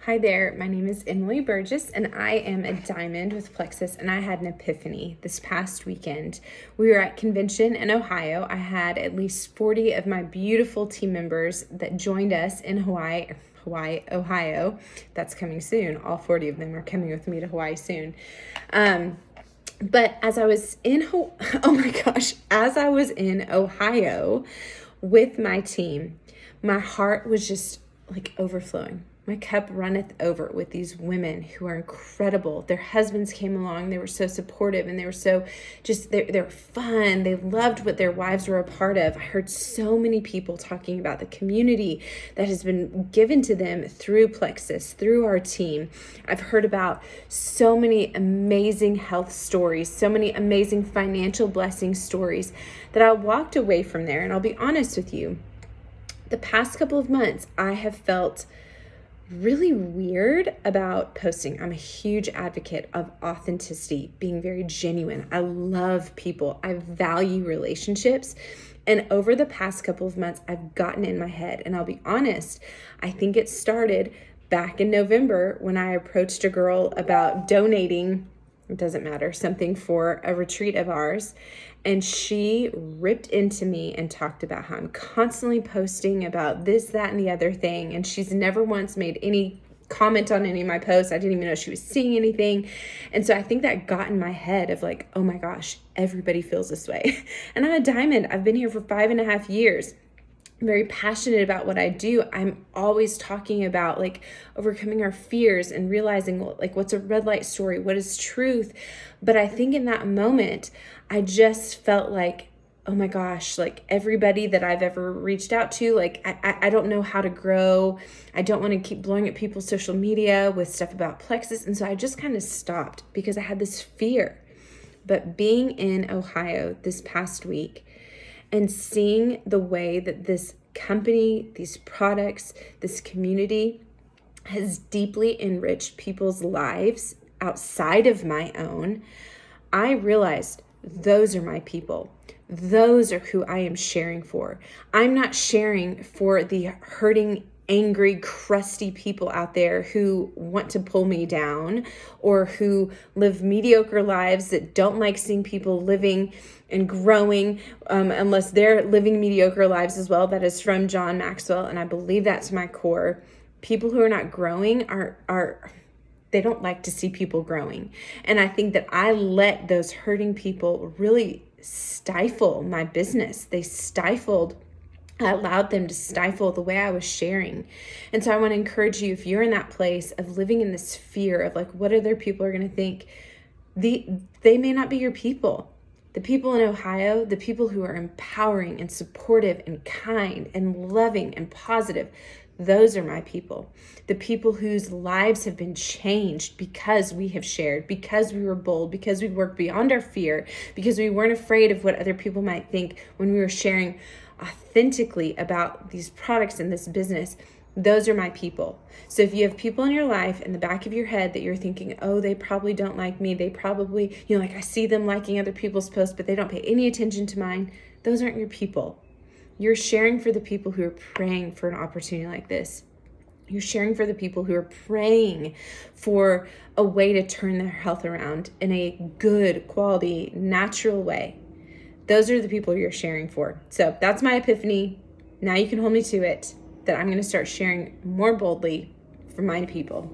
Hi there, my name is Emily Burgess and I am a diamond with Plexus, and I had an epiphany this past weekend. We were at convention in Ohio. I had at least 40 of my beautiful team members that joined us in Ohio. That's coming soon. All 40 of them are coming with me to Hawaii soon. But as I was in, as I was in Ohio with my team, my heart was just like overflowing. My cup runneth over with these women who are incredible. Their husbands came along. They were so supportive, and they were so they're fun. They loved what their wives were a part of. I heard so many people talking about the community that has been given to them through Plexus, through our team. I've heard about so many amazing health stories, so many amazing financial blessing stories that I walked away from there. And I'll be honest with you, the past couple of months, I have felt really weird about posting. I'm a huge advocate of authenticity, being very genuine. I love people. I value relationships. And over the past couple of months, I've gotten in my head. And I'll be honest, I think it started back in November when I approached a girl about donating, it doesn't matter, something for a retreat of ours. And she ripped into me and talked about how I'm constantly posting about this, that, and the other thing. And she's never once made any comment on any of my posts. I didn't even know she was seeing anything. And so I think that got in my head of like, oh my gosh, everybody feels this way. And I'm a diamond. I've been here for 5.5 years. I'm very passionate about what I do. I'm always talking about like overcoming our fears and realizing like what's a red light story, what is truth. But I think in that moment, I just felt like, oh my gosh, like everybody that I've ever reached out to, like I don't know how to grow. I don't want to keep blowing up people's social media with stuff about Plexus. And so I just kind of stopped because I had this fear. But being in Ohio this past week, and seeing the way that this company, these products, this community has deeply enriched people's lives outside of my own, I realized those are my people. Those are who I am sharing for. I'm not sharing for the hurting, angry, crusty people out there who want to pull me down or who live mediocre lives that don't like seeing people living and growing unless they're living mediocre lives as well. That is from John Maxwell, and I believe that to my core. People who are not growing they don't like to see people growing. And I think that I let those hurting people really stifle my business. I allowed them to stifle the way I was sharing. And so I want to encourage you, if you're in that place of living in this fear of like, what other people are going to think, they may not be your people. The people in Ohio, the people who are empowering and supportive and kind and loving and positive, those are my people. The people whose lives have been changed because we have shared, because we were bold, because we worked beyond our fear, because we weren't afraid of what other people might think when we were sharing authentically about these products and this business. Those are my people. So if you have people in your life in the back of your head that you're thinking, oh, they probably don't like me. They probably, like I see them liking other people's posts, but they don't pay any attention to mine. Those aren't your people. You're sharing for the people who are praying for an opportunity like this. You're sharing for the people who are praying for a way to turn their health around in a good, quality, natural way. Those are the people you're sharing for. So that's my epiphany. Now you can hold me to it, that I'm going to start sharing more boldly for my people.